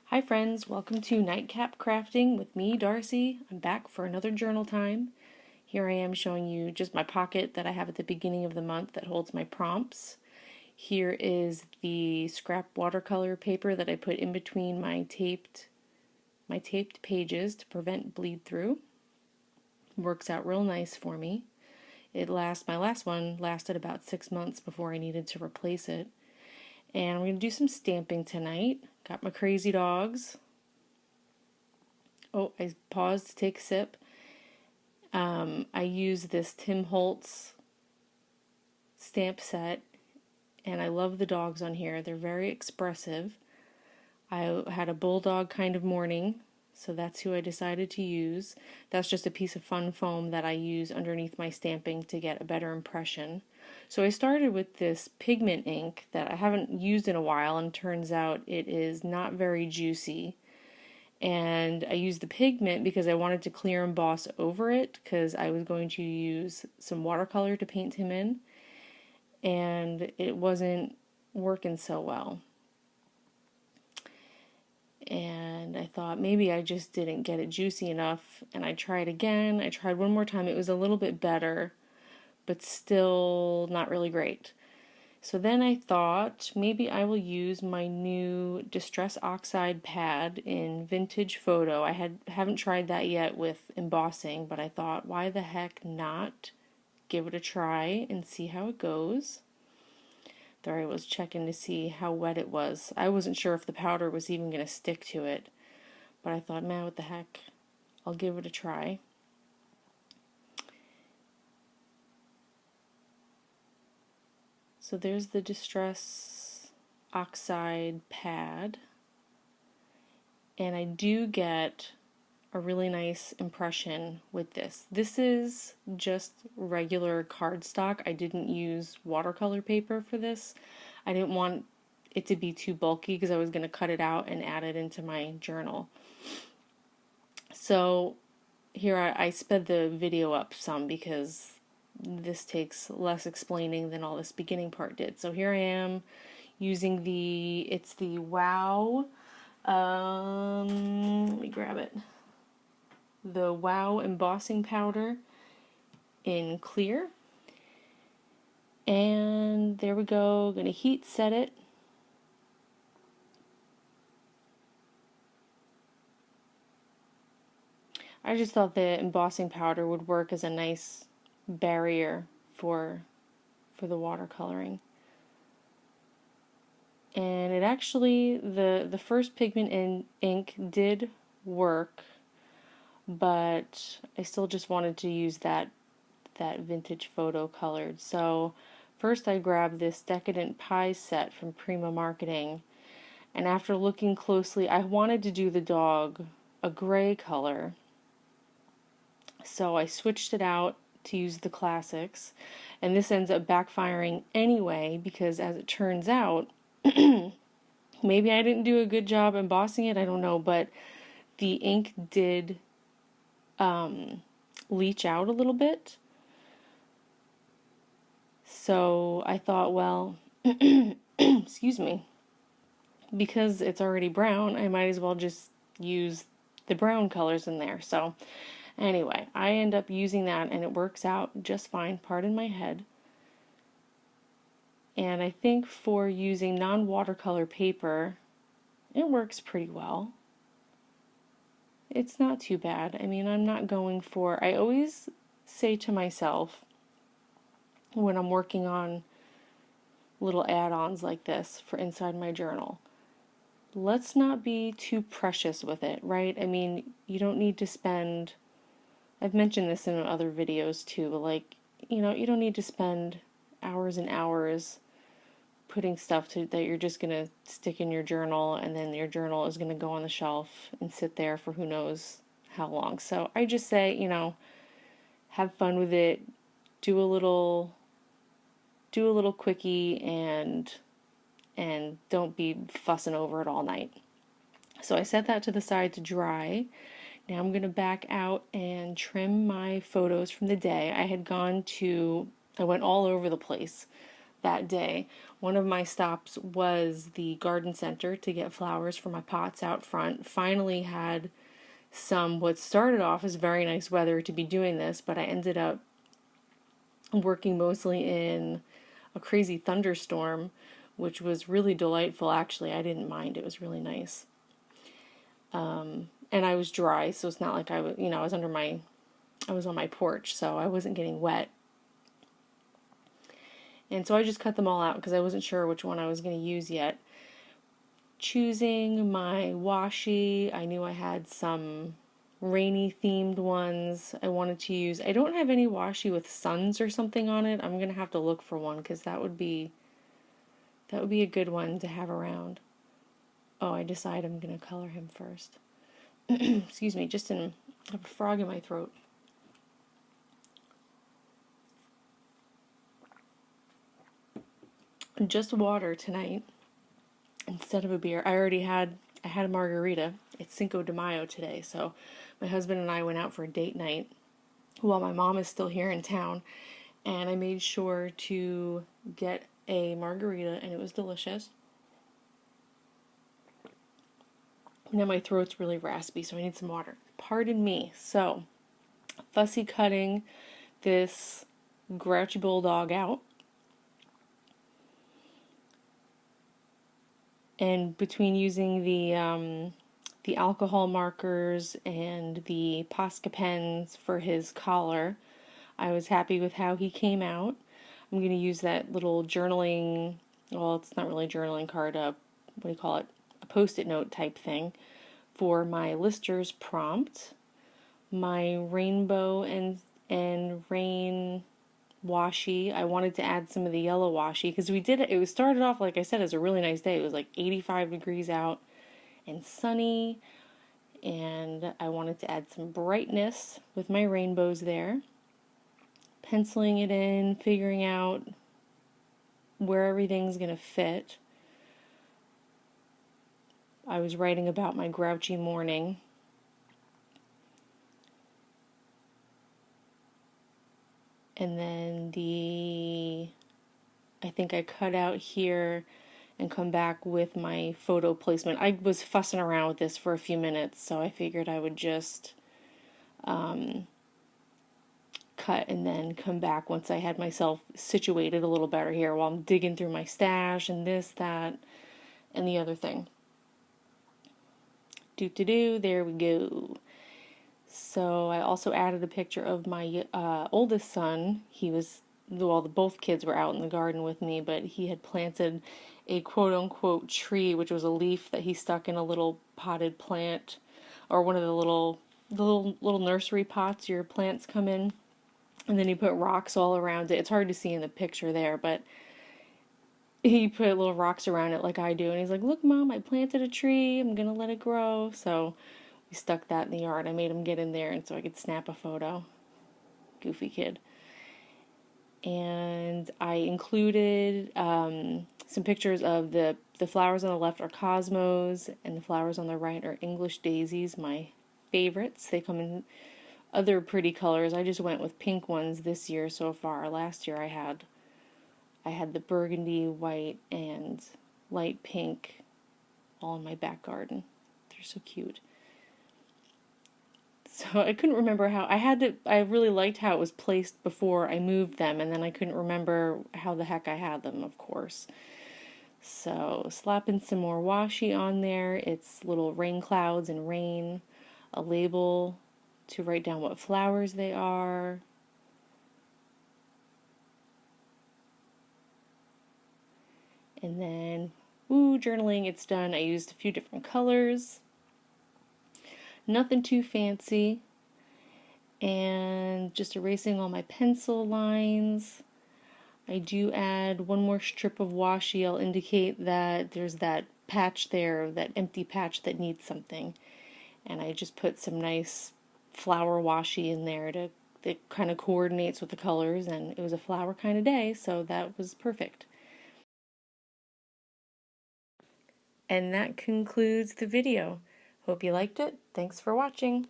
Hi friends, welcome to Nightcap Crafting with me, Darcy. I'm back for another journal time. Here I am showing you just my pocket that I have at the beginning of the month that holds my prompts. Here is the scrap watercolor paper that I put in between my taped pages to prevent bleed through. Works out real nice for me. My last one lasted about 6 months before I needed to replace it. And I'm going to do some stamping tonight. Got my crazy dogs. Oh, I paused to take a sip. I use this Tim Holtz stamp set, and I love the dogs on here. They're very expressive. I had a bulldog kind of morning, so that's who I decided to use. That's just a piece of fun foam that I use underneath my stamping to get a better impression. So I started with this pigment ink that I haven't used in a while, and turns out it is not very juicy. And I used the pigment because I wanted to clear emboss over it because I was going to use some watercolor to paint him in, and it wasn't working so well. And I thought maybe I just didn't get it juicy enough, and I tried again. I tried one more time. It was a little bit better, but still not really great. So then I thought maybe I will use my new Distress Oxide pad in Vintage Photo. I haven't tried that yet with embossing, but I thought why the heck not give it a try and see how it goes. There I was checking to see how wet it was. I wasn't sure if the powder was even going to stick to it, but I thought, man, what the heck, I'll give it a try. So there's the Distress Oxide pad, and I do get a really nice impression with this. This is just regular cardstock. I didn't use watercolor paper for this. I didn't want it to be too bulky because I was going to cut it out and add it into my journal. So here I sped the video up some because this takes less explaining than all this beginning part did. So here I am using it's the WOW, let me grab it, the WOW embossing powder in clear. And there we go, gonna heat set it. I just thought the embossing powder would work as a nice barrier for the watercoloring. And it actually, the first pigment in ink did work, but I still just wanted to use that Vintage Photo colored. So first I grabbed this Decadent Pie set from Prima Marketing, and after looking closely, I wanted to do the dog a gray color, so I switched it out to use the classics, and this ends up backfiring anyway because, as it turns out, maybe I didn't do a good job embossing it, I don't know, but the ink did leach out a little bit. So I thought, well, excuse me, because it's already brown, I might as well just use the brown colors in there. So anyway, I end up using that and it works out just fine, pardon my head. And I think for using non-watercolor paper, it works pretty well. It's not too bad. I mean, I'm not going for, I always say to myself when I'm working on little add-ons like this for inside my journal, let's not be too precious with it, right? I mean, you don't need to spend, I've mentioned this in other videos too, but like, you don't need to spend hours and hours putting stuff that you're just going to stick in your journal, and then your journal is going to go on the shelf and sit there for who knows how long. So I just say, have fun with it, do a little quickie, and don't be fussing over it all night. So I set that to the side to dry. Now I'm going to back out and trim my photos from the day. I went all over the place that day. One of my stops was the garden center to get flowers for my pots out front. Finally had what started off as very nice weather to be doing this, but I ended up working mostly in a crazy thunderstorm, which was really delightful. Actually, I didn't mind. It was really nice. And I was dry, so it's not like I was, I was on my porch, so I wasn't getting wet. And so I just cut them all out because I wasn't sure which one I was going to use yet. Choosing my washi, I knew I had some rainy themed ones I wanted to use. I don't have any washi with suns or something on it. I'm going to have to look for one because that would be a good one to have around. Oh, I decide I'm going to color him first. Excuse me, I have a frog in my throat. Just water tonight instead of a beer. I had a margarita. It's Cinco de Mayo today, so my husband and I went out for a date night while my mom is still here in town, and I made sure to get a margarita, and it was delicious. Now my throat's really raspy, so I need some water. Pardon me. So, fussy cutting this grouchy bulldog out. And between using the alcohol markers and the Posca pens for his collar, I was happy with how he came out. I'm going to use that little journaling, well, it's not really a journaling card, what do you call it? A post-it note type thing for my lister's prompt. My rainbow and rain washi. I wanted to add some of the yellow washi because it was started off, like I said, as a really nice day. It was like 85 degrees out and sunny, and I wanted to add some brightness with my rainbows there. Penciling it in, figuring out where everything's going to fit. I was writing about my grouchy morning. And then I think I cut out here and come back with my photo placement. I was fussing around with this for a few minutes, so I figured I would just cut and then come back once I had myself situated a little better here while I'm digging through my stash and this, that, and the other thing. There we go. So I also added a picture of my oldest son. Both kids were out in the garden with me, but he had planted a quote-unquote tree, which was a leaf that he stuck in a little potted plant, or one of the little nursery pots your plants come in, and then he put rocks all around it. It's hard to see in the picture there, but he put little rocks around it like I do, and he's like, "Look, Mom, I planted a tree. I'm gonna let it grow." So we stuck that in the yard. I made him get in there and so I could snap a photo. Goofy kid. And I included some pictures of the flowers on the left are cosmos, and the flowers on the right are English daisies, my favorites. They come in other pretty colors. I just went with pink ones this year so far. Last year I had the burgundy, white, and light pink all in my back garden. They're so cute. So I couldn't remember how I really liked how it was placed before I moved them, and then I couldn't remember how the heck I had them, of course. So slapping some more washi on there. It's little rain clouds and rain, a label to write down what flowers they are. And then, journaling, it's done. I used a few different colors. Nothing too fancy. And just erasing all my pencil lines. I do add one more strip of washi. I'll indicate that there's that patch there, that empty patch that needs something. And I just put some nice flower washi in there that kind of coordinates with the colors, and it was a flower kind of day, so that was perfect. And that concludes the video. Hope you liked it. Thanks for watching.